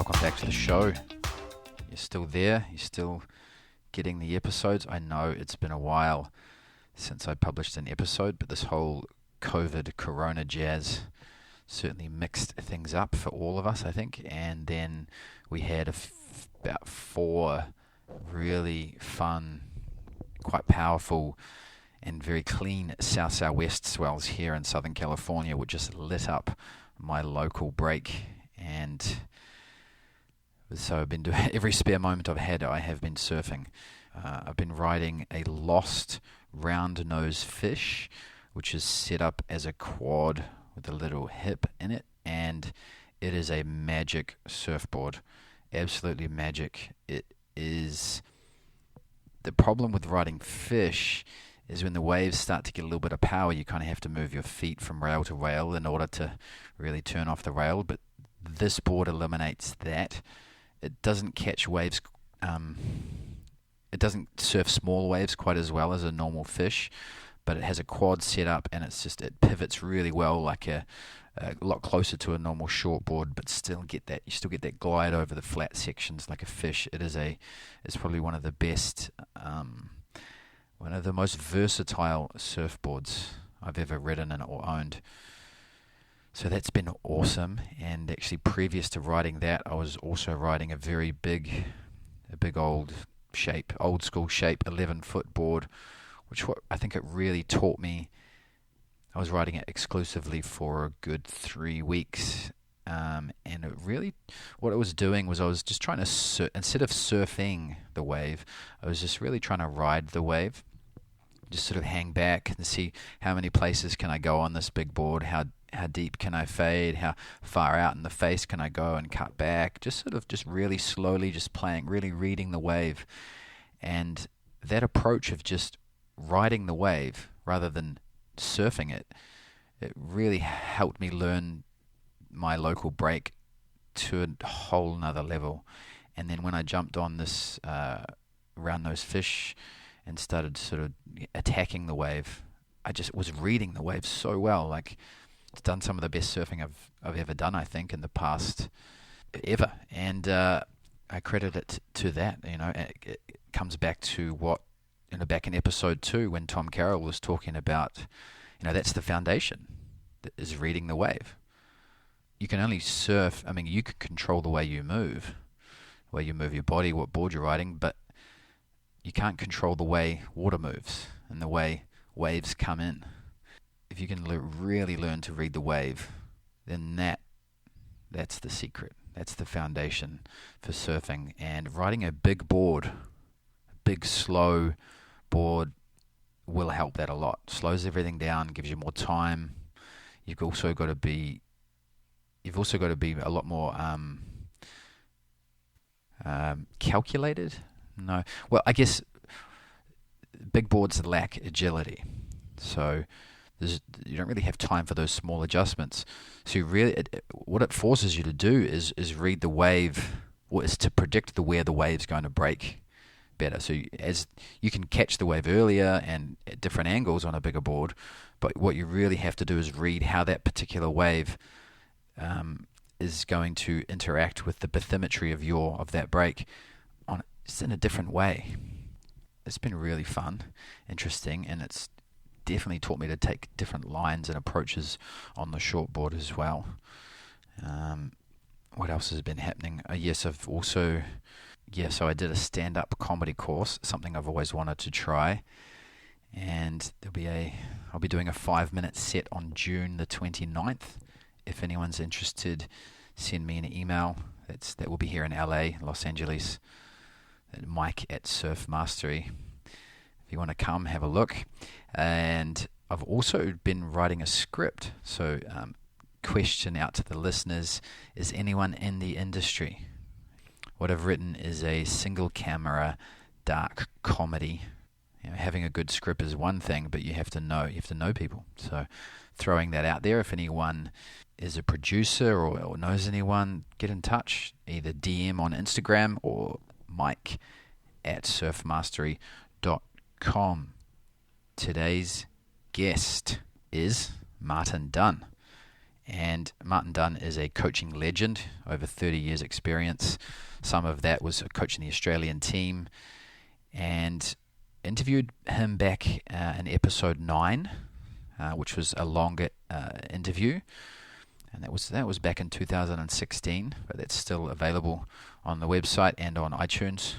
welcome back to the show. You're still there, you're still getting the episodes. I know it's been a while since I published an episode, but this whole COVID corona jazz certainly mixed things up for all of us, I think. And then we had about 4 really fun, quite powerful and very clean south-southwest swells here in Southern California, which just lit up my local break. And so I've been doing every spare moment I've had, I have been surfing. I've been riding a lost round nose fish, which is set up as a quad with a little hip in it, and it is a magic surfboard. Absolutely magic. It is. The problem with riding fish is when the waves start to get a little bit of power, you kind of have to move your feet from rail to rail in order to really turn off the rail, but this board eliminates that. It doesn't catch waves, it doesn't surf small waves quite as well as a normal fish, but it has a quad set up, and it pivots really well, like a lot closer to a normal shortboard, but you still get that glide over the flat sections like a fish. It's probably one of the best, one of the most versatile surfboards I've ever ridden or owned. So that's been awesome. And actually, previous to riding that, I was also riding a very big old school shape 11-foot board, which I think it really taught me. I was riding it exclusively for a good 3 weeks, and it really, what it was doing was I was just trying to instead of surfing the wave, I was just really trying to ride the wave, just sort of hang back and see how many places can I go on this big board, how deep can I fade, how far out in the face can I go and cut back, just really slowly, just playing, really reading the wave. And that approach of just riding the wave rather than surfing it really helped me learn my local break to a whole nother level. And then when I jumped on this round nose fish and started sort of attacking the wave, I just was reading the wave so well. Like, it's done some of the best surfing I've ever done, I think, in the past ever. And I credit it to that. It comes back to what, back in episode 2 when Tom Carroll was talking about, that's the foundation, is reading the wave. You can only surf, you can control the way you move your body, what board you're riding, but you can't control the way water moves and the way waves come in. If you can really learn to read the wave, then that's the secret. That's the foundation for surfing. And riding a big board, a big slow board, will help that a lot. Slows everything down, gives you more time. You've also got to be a lot more calculated. No, well, I guess big boards lack agility, so you don't really have time for those small adjustments. So what it forces you to do is read the wave, or is to predict where the wave's going to break better. So as you can catch the wave earlier and at different angles on a bigger board, but what you really have to do is read how that particular wave is going to interact with the bathymetry of that break just in a different way. It's been really fun, interesting, and it's definitely taught me to take different lines and approaches on the shortboard as well. What else has been happening? So I did a stand-up comedy course, something I've always wanted to try, and I'll be doing a 5-minute set on June the 29th. If anyone's interested, send me an email. That will be here in LA, Los Angeles, at Mike@Surf Mastery. If you want to come, have a look. And I've also been writing a script. So, question out to the listeners: is anyone in the industry? What I've written is a single camera dark comedy. Having a good script is one thing, but you have to know people. So, throwing that out there. If anyone is a producer or knows anyone, get in touch. Either DM on Instagram or Mike@surfmastery.com. Today's guest is Martin Dunn, and And Martin Dunn is a coaching legend, over 30 years experience. Some of that was coaching the Australian team, and interviewed him back in episode 9, which was a longer interview, and that was back in 2016, but that's still available on the website and on iTunes.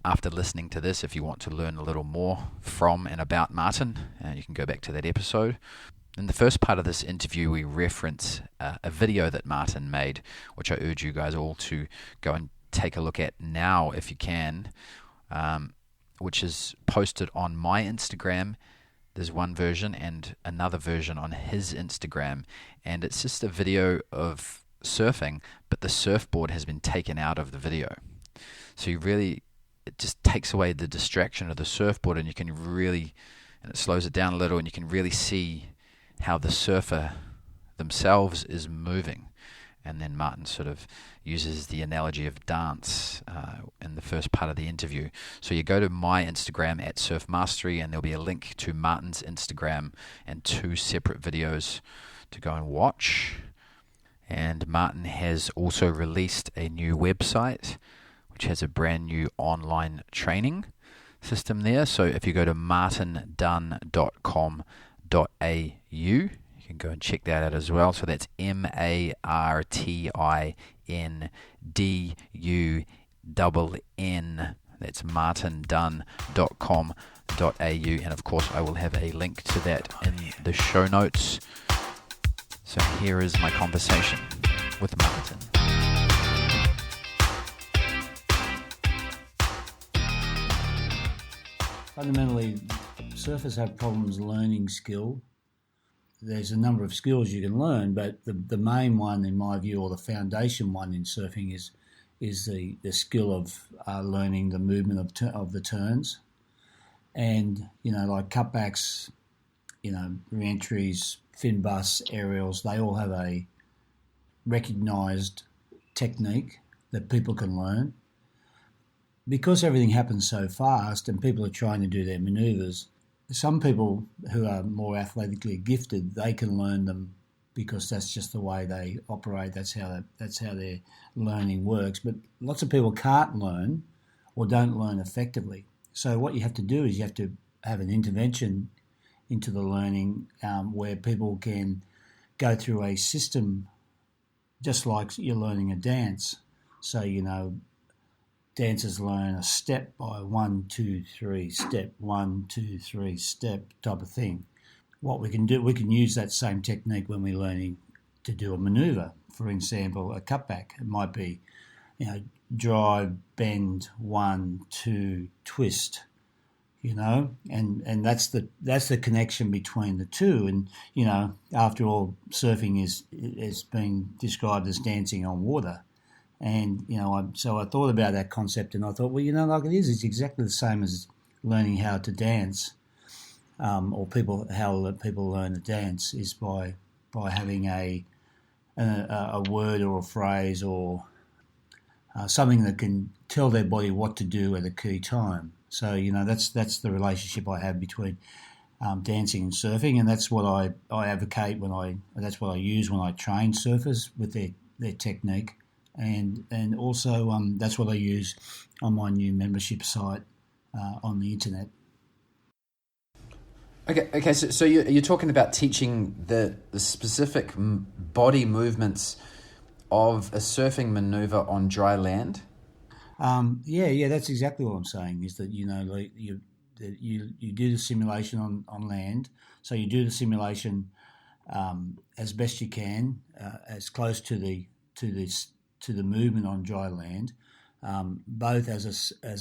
After listening to this, if you want to learn a little more from and about Martin, you can go back to that episode. In the first part of this interview, we reference a video that Martin made, which I urge you guys all to go and take a look at now if you can, which is posted on my Instagram. There's one version and another version on his Instagram, and it's just a video of surfing, but the surfboard has been taken out of the video. So it just takes away the distraction of the surfboard, and it slows it down a little, and you can really see how the surfer themselves is moving. And then Martin sort of uses the analogy of dance in the first part of the interview. So you go to my Instagram at Surf Mastery, and there'll be a link to Martin's Instagram and 2 separate videos to go and watch. And Martin has also released a new website, which has a brand new online training system there. So if you go to martindunn.com.au, you can go and check that out as well. So that's MartinDunn. That's martindunn.com.au. And of course, I will have a link to that in the show notes. So here is my conversation with Martin. Fundamentally, surfers have problems learning skill. There's a number of skills you can learn, but the main one, in my view, or the foundation one in surfing is the skill of learning the movement of the turns. And, like cutbacks, re-entries, fin busts, aerials, they all have a recognised technique that people can learn. Because everything happens so fast and people are trying to do their manoeuvres, some people who are more athletically gifted, they can learn them because that's just the way they operate. That's how their learning works. But lots of people can't learn or don't learn effectively. So what you have to do is you have to have an intervention into the learning where people can go through a system just like you're learning a dance. So, dancers learn a step by 1, 2, 3, step, 1, 2, 3, step type of thing. What we can do, we can use that same technique when we're learning to do a manoeuvre. For example, a cutback. It might be, drive, bend, 1, 2, twist. And that's the connection between the two. And after all, surfing is being described as dancing on water. And, so I thought about that concept, and I thought, well, it's exactly the same as learning how to dance, how people learn to dance is by having a word or a phrase or something that can tell their body what to do at a key time. So, that's the relationship I have between dancing and surfing, and that's what I advocate that's what I use when I train surfers with their technique. And also that's what I use on my new membership site on the internet. Okay. So you're talking about teaching the specific body movements of a surfing maneuver on dry land. Yeah, that's exactly what I'm saying. Is that you do the simulation on land. So you do the simulation as best you can, as close to the movement on dry land, both as a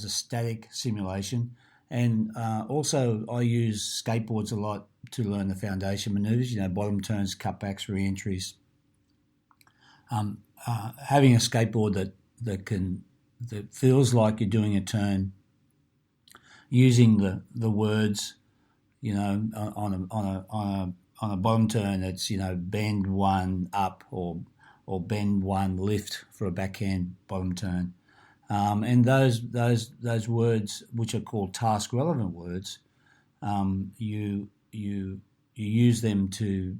static simulation, and also I use skateboards a lot to learn the foundation manoeuvres. Bottom turns, cutbacks, re-entries. Having a skateboard that feels like you're doing a turn, using the words, on a bottom turn, it's bend 1 up or bend 1 lift for a backhand bottom turn, and those words, which are called task relevant words, you use them to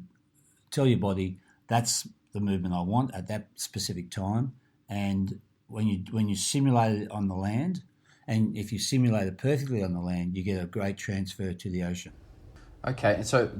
tell your body that's the movement I want at that specific time. And when you simulate it on the land, and if you simulate it perfectly on the land, you get a great transfer to the ocean. Okay, so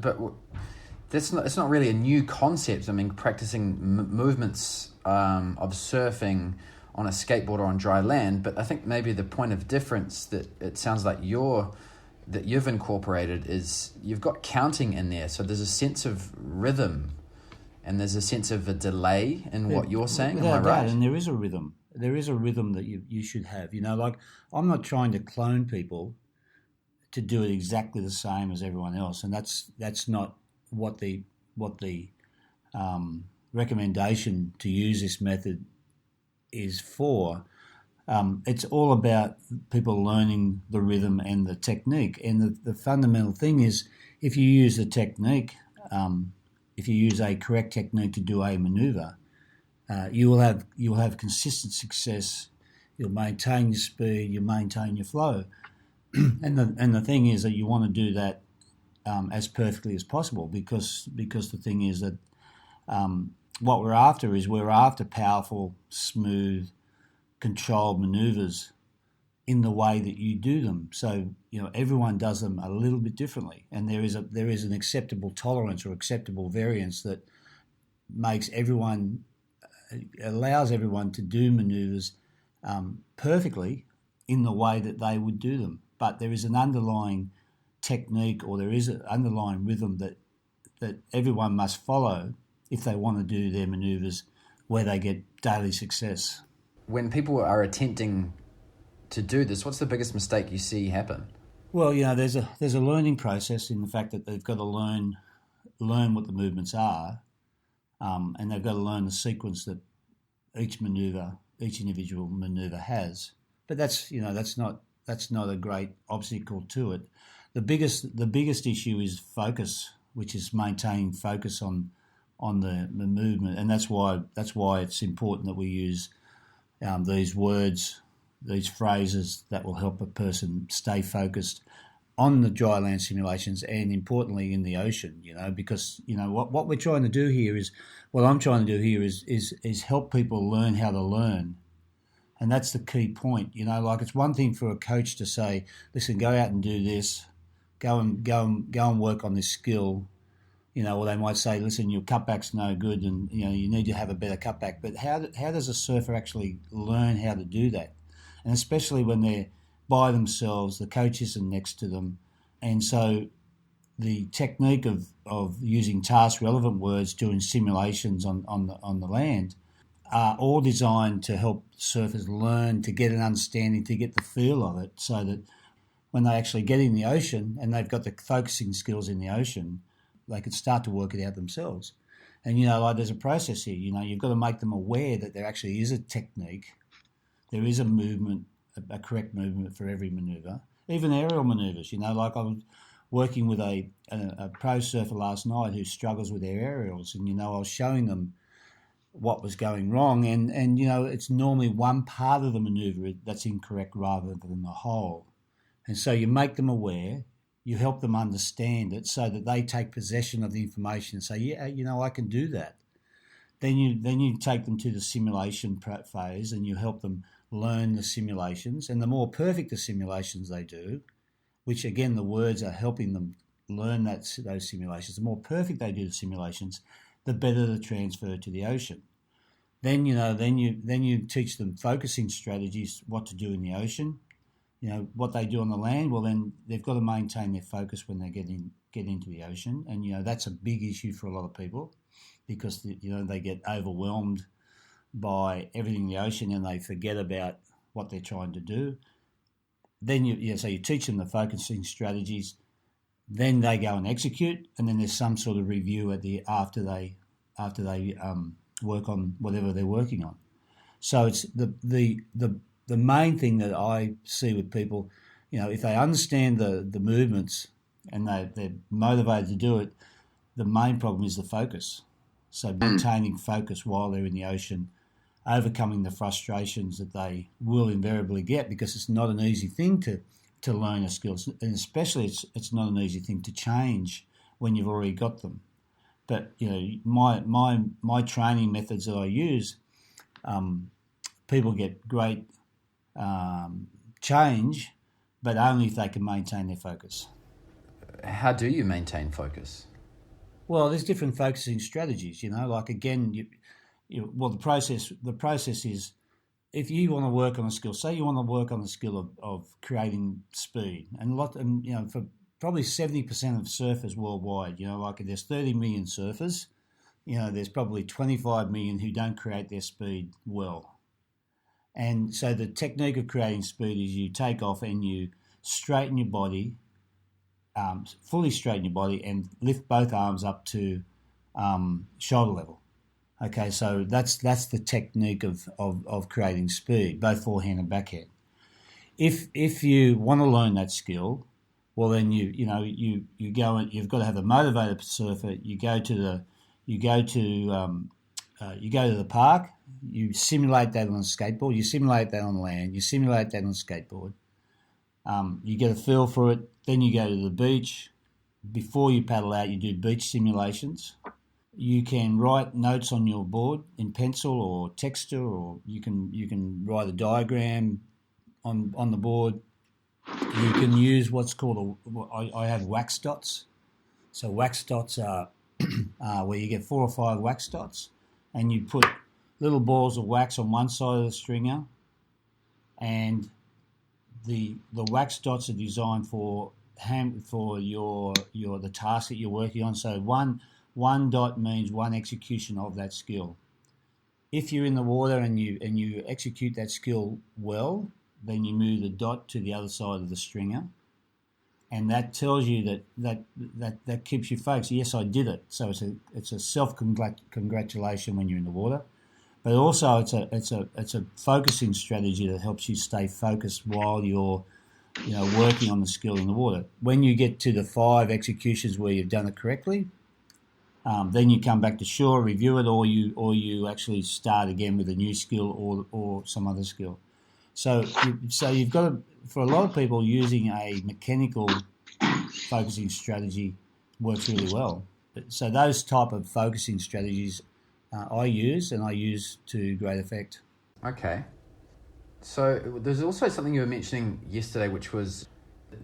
it's not really a new concept. I mean, practicing movements of surfing on a skateboard or on dry land, but I think maybe the point of difference that it sounds like you've incorporated is you've got counting in there. So there's a sense of rhythm and there's a sense of a delay in what you're saying. Am I right? And there is a rhythm. There is a rhythm that you should have. Like I'm not trying to clone people to do it exactly the same as everyone else, and that's not what the recommendation to use this method is for. It's all about people learning the rhythm and the technique. And the fundamental thing is, if you use the technique, if you use a correct technique to do a manoeuvre, you will have consistent success. You'll maintain your speed. You'll maintain your flow. And the thing is that you want to do that as perfectly as possible, because the thing is that what we're after powerful, smooth, controlled manoeuvres in the way that you do them. So everyone does them a little bit differently, and there is an acceptable tolerance or acceptable variance that allows everyone to do manoeuvres perfectly in the way that they would do them. But there is an underlying technique, or there is an underlying rhythm that everyone must follow if they want to do their manoeuvres where they get daily success. When people are attempting to do this, what's the biggest mistake you see happen? Well, there's a learning process in the fact that they've got to learn what the movements are, and they've got to learn the sequence that each individual manoeuvre has. But that's not a great obstacle to it. The biggest issue is focus, which is maintaining focus on the movement, and that's why it's important that we use these words, these phrases that will help a person stay focused on the dry land simulations, and importantly in the ocean. Because what we're trying to do here is, what I'm trying to do here is help people learn how to learn. And that's the key point. Like it's one thing for a coach to say, listen, go out and do this, go and work on this skill. Or they might say, listen, your cutback's no good, and you need to have a better cutback. But how does a surfer actually learn how to do that? And especially when they're by themselves, the coach isn't next to them, and so the technique of using task relevant words doing simulations on the land are all designed to help surfers learn, to get an understanding, to get the feel of it, so that when they actually get in the ocean and they've got the focusing skills in the ocean, they can start to work it out themselves. And, like there's a process here. You've got to make them aware that there actually is a technique. There is a movement, a correct movement for every manoeuvre, even aerial manoeuvres. Like I was working with a pro surfer last night who struggles with their aerials, and, I was showing them what was going wrong, and it's normally one part of the manoeuvre that's incorrect rather than the whole. And so you make them aware, you help them understand it so that they take possession of the information and say, yeah, I can do that. Then you take them to the simulation phase, and you help them learn the simulations. And the more perfect the simulations they do, which again the words are helping them learn those simulations, the more perfect they do the simulations, the better the transfer to the ocean. Then you teach them focusing strategies, what to do in the ocean. What they do on the land, well, then they've got to maintain their focus when they get into the ocean. And, that's a big issue for a lot of people, because, they get overwhelmed by everything in the ocean and they forget about what they're trying to do. Then so you teach them the focusing strategies, then they go and execute, and then there's some sort of review after they work on whatever they're working on. So it's the main thing that I see with people, if they understand the movements and they're motivated to do it, the main problem is the focus. So maintaining focus while they're in the ocean, overcoming the frustrations that they will invariably get, because it's not an easy thing to learn a skill, and especially it's not an easy thing to change when you've already got them. But my training methods that I use, people get great change, but only if they can maintain their focus. How do you maintain focus? Well, there's different focusing strategies. Like again, the process is, if you want to work on a skill, say you want to work on the skill of creating speed, and for probably 70% of surfers worldwide, like if there's 30 million surfers, there's probably 25 million who don't create their speed well. And so the technique of creating speed is you take off and you straighten your body, fully straighten your body, and lift both arms up to shoulder level. Okay, so that's the technique of creating speed, both forehand and backhand. If you want to learn that skill, well then you go and you've got to have a motivated surfer. You go to the park. You simulate that on a skateboard. You simulate that on land. You simulate that on a skateboard. You get a feel for it. Then you go to the beach. Before you paddle out, you do beach simulations. You can write notes on your board in pencil or texture, or you can write a diagram on the board. You can use what's called I have wax dots. So wax dots are where you get 4 or 5 wax dots, and you put little balls of wax on one side of the stringer, and the wax dots are designed for the task that you're working on. So one dot means one execution of that skill. If you're in the water and you execute that skill well, then you move the dot to the other side of the stringer, and that tells you that keeps you focused. Yes, I did it. So it's a self-congratulation when you're in the water, but also it's a focusing strategy that helps you stay focused while you're working on the skill in the water. When you get to the 5 executions where you've done it correctly, then you come back to shore, review it, or you actually start again with a new skill or some other skill. So you've got to, for a lot of people, using a mechanical focusing strategy works really well. So those type of focusing strategies I use to great effect. Okay. So there's also something you were mentioning yesterday, which was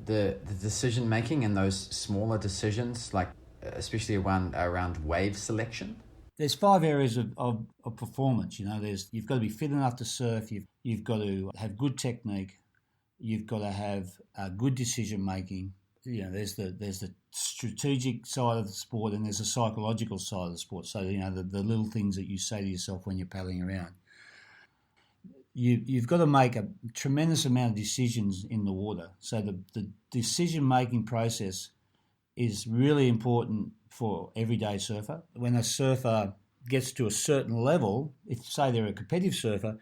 the decision making and those smaller decisions, like especially around wave selection. There's 5 areas of performance. You've got to be fit enough to surf. You've got to have good technique. You've got to have good decision making. There's the strategic side of the sport, and there's the psychological side of the sport. So the little things that you say to yourself when you're paddling around. You've got to make a tremendous amount of decisions in the water. So the decision making process is really important for everyday surfer. When a surfer gets to a certain level, if say they're a competitive surfer,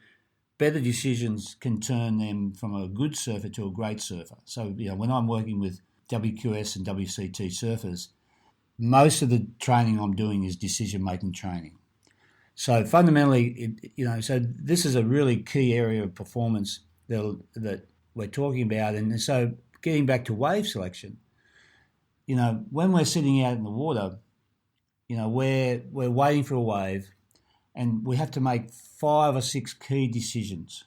better decisions can turn them from a good surfer to a great surfer. So when I'm working with WQS and WCT surfers, most of the training I'm doing is decision making training. So fundamentally, so this is a really key area of performance that we're talking about. And so getting back to wave selection, when we're sitting out in the water, we're waiting for a wave, and we have to make 5 or 6 key decisions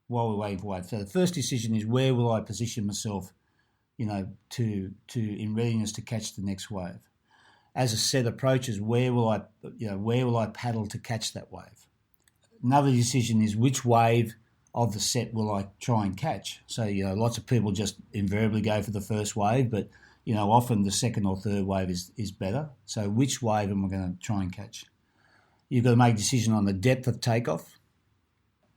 while we're waiting for a wave. So the first decision is, where will I position myself, to in readiness to catch the next wave? As a set approaches, where will I paddle to catch that wave? Another decision is, which wave of the set will I try and catch? So lots of people just invariably go for the first wave, but often the second or third wave is better. So which wave am I going to try and catch? You've got to make a decision on the depth of takeoff.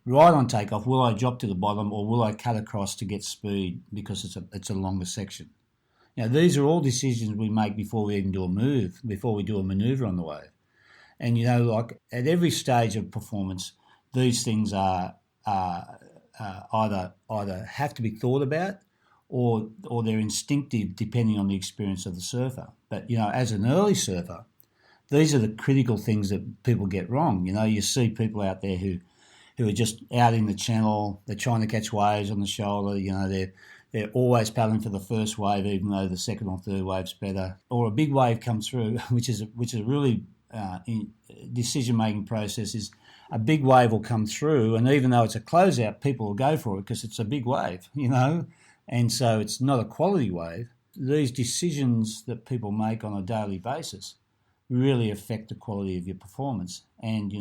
Right on takeoff, will I drop to the bottom, or will I cut across to get speed because it's a longer section? These are all decisions we make before we even do a move, before we do a manoeuvre on the wave. And like at every stage of performance, these things are either have to be thought about, or they're instinctive depending on the experience of the surfer. But as an early surfer, these are the critical things that people get wrong. You see people out there who are just out in the channel. They're trying to catch waves on the shoulder. They're they're always paddling for the first wave, even though the second or third wave's better. Or a big wave comes through, which is a really decision-making process. Is a big wave will come through, and even though it's a closeout, people will go for it because it's a big wave, and so it's not a quality wave. These decisions that people make on a daily basis really affect the quality of your performance. And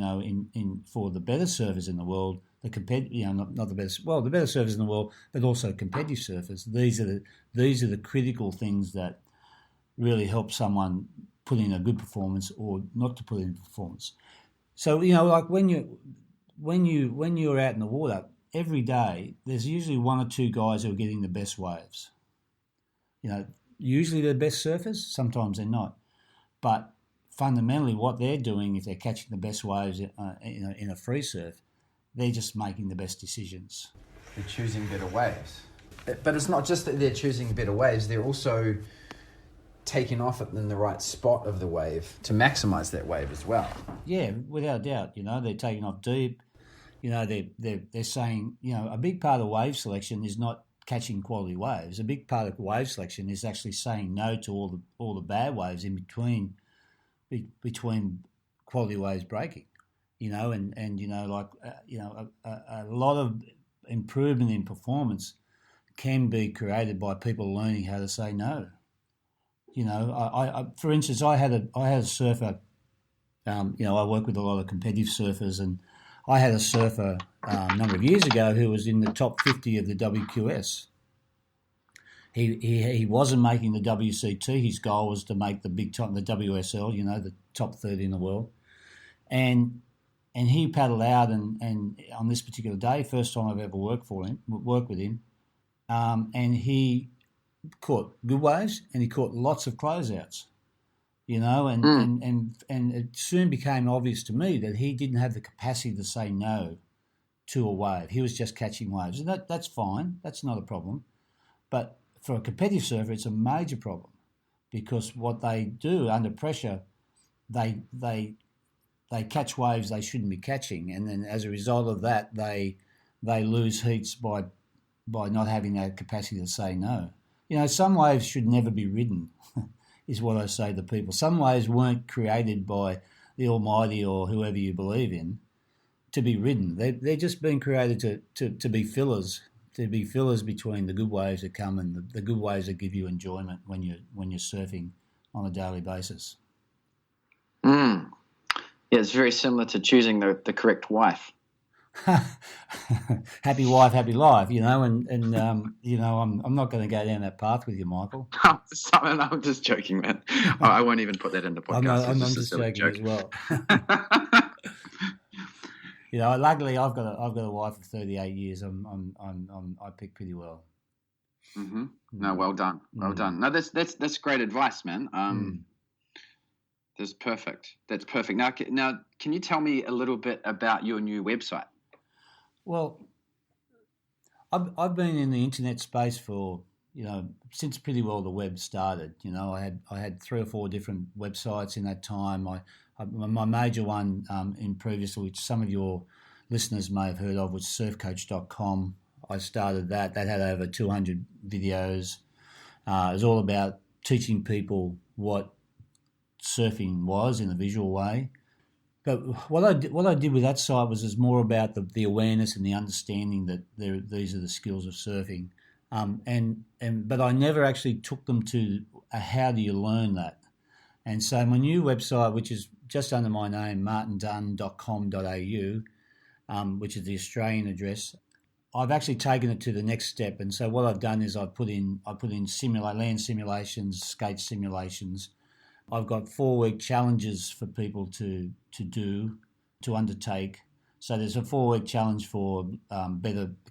for the better surfers in the world, the better surfers in the world, but also competitive surfers. These are the critical things that really help someone put in a good performance or not to put in performance. So like when you're out in the water every day, there's usually one or two guys who are getting the best waves. Usually they're the best surfers. Sometimes they're not, but fundamentally, what they're doing, if they're catching the best waves in a free surf, they're just making the best decisions. They're choosing better waves. But it's not just that they're choosing better waves, they're also taking off it in the right spot of the wave to maximise that wave as well. Yeah, without doubt. They're taking off deep. They're saying, a big part of wave selection is not catching quality waves. A big part of wave selection is actually saying no to all the bad waves in between quality waves breaking, a lot of improvement in performance can be created by people learning how to say no. I for instance, I had a surfer. I work with a lot of competitive surfers, and I had a surfer a number of years ago who was in the top 50 of the WQS. He wasn't making the WCT. His goal was to make the big time, the WSL, the top 30 in the world. And he paddled out, and on this particular day, first time I've ever worked with him, and he caught good waves and he caught lots of closeouts, and it soon became obvious to me that he didn't have the capacity to say no to a wave. He was just catching waves, and that's fine. That's not a problem, but for a competitive surfer, it's a major problem because what they do under pressure, they catch waves they shouldn't be catching, and then as a result of that, they lose heats by not having that capacity to say no. Some waves should never be ridden, is what I say to people. Some waves weren't created by the Almighty or whoever you believe in to be ridden. They're just being created to be fillers. To be fillers between the good waves that come and the good waves that give you enjoyment when you're surfing on a daily basis. Yeah, it's very similar to choosing the correct wife. Happy wife, happy life, and I'm not going to go down that path with you, Michael. I'm just joking, man. I won't even put that in the podcast. I'm just joking as well. Luckily I've got a wife of 38 years. I pick pretty well. Mm-hmm. No, well done. No, that's great advice, man. That's perfect. Now, can you tell me a little bit about your new website? Well, I've been in the internet space for since pretty well the web started. I had 3 or 4 different websites in that time. My major one in previously, which some of your listeners may have heard of, was surfcoach.com. I started that. That had over 200 videos. It was all about teaching people what surfing was in a visual way. But what I did with that site was more about the awareness and the understanding that these are the skills of surfing. But I never actually took them to how do you learn that. And so my new website, which is just under my name, martindunn.com.au, which is the Australian address, I've actually taken it to the next step. And so what I've done is I've put in land simulations, skate simulations. I've got 4-week challenges for people to undertake. So there's a 4-week challenge for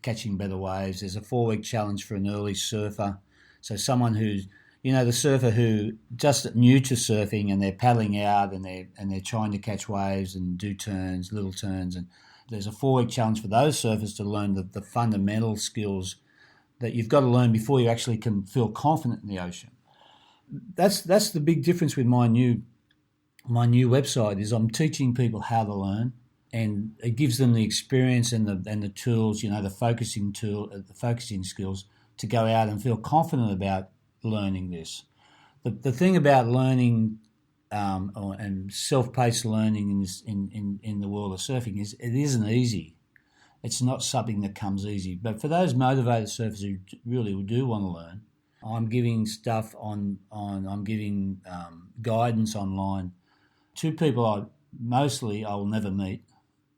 catching better waves. There's a 4-week challenge for an early surfer. So someone who's the surfer who just new to surfing and they're paddling out and they're trying to catch waves and do turns, little turns, and there's a 4-week challenge for those surfers to learn the fundamental skills that you've got to learn before you actually can feel confident in the ocean. That's the big difference with my new website is I'm teaching people how to learn, and it gives them the experience and the tools, the focusing skills to go out and feel confident about learning this. The thing about learning and self-paced learning in the world of surfing is it isn't easy. It's not something that comes easy. But for those motivated surfers who really do want to learn, I'm giving stuff I'm giving guidance online to people I will never meet.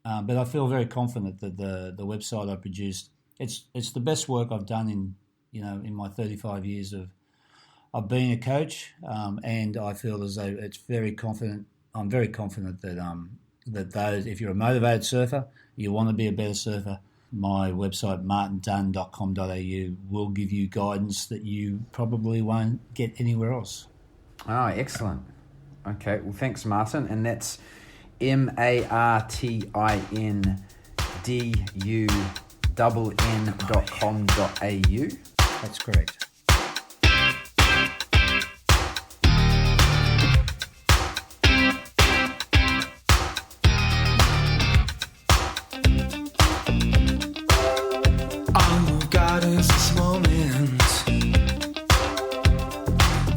But I feel very confident that the website I produced, it's the best work I've done in my 35 years of being a coach, and I feel as though it's very confident. I'm very confident that those, if you're a motivated surfer, you want to be a better surfer, my website martindunn.com.au will give you guidance that you probably won't get anywhere else. Oh, excellent. Okay, well, thanks, Martin, and that's martindunn.com.au. That's correct. Is this moment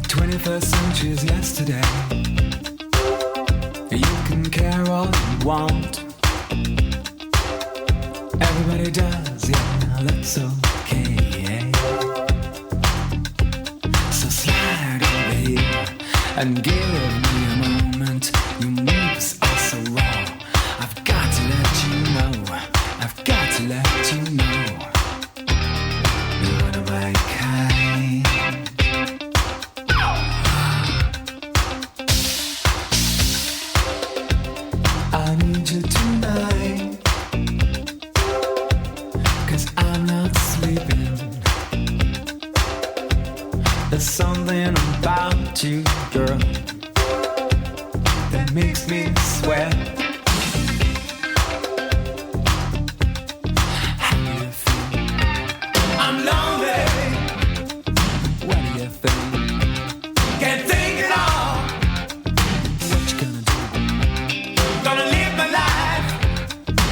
21st century's yesterday. You can care all you want, everybody does, yeah, that's okay. So slide over here and give me a moment. Your moves are so raw, I've got to let you know, I've got to let you know. I need you tonight, 'cause I'm not sleeping. There's something about you, girl, that makes me sweat. How do you feel? I'm lonely. What do you think? Can't think at all. What you gonna do? Gonna live my life.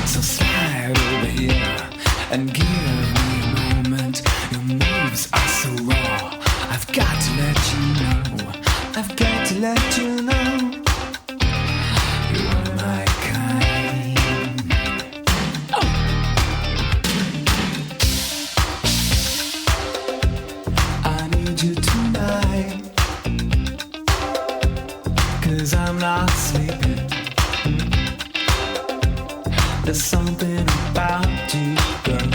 So slide over here and give me a moment. Your moves are so raw, I've got to let you know, I've got to let you know. You are my kind. Oh. I need you tonight, 'cause I'm not sleeping. There's something about you, girl,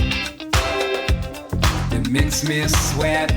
that makes me sweat.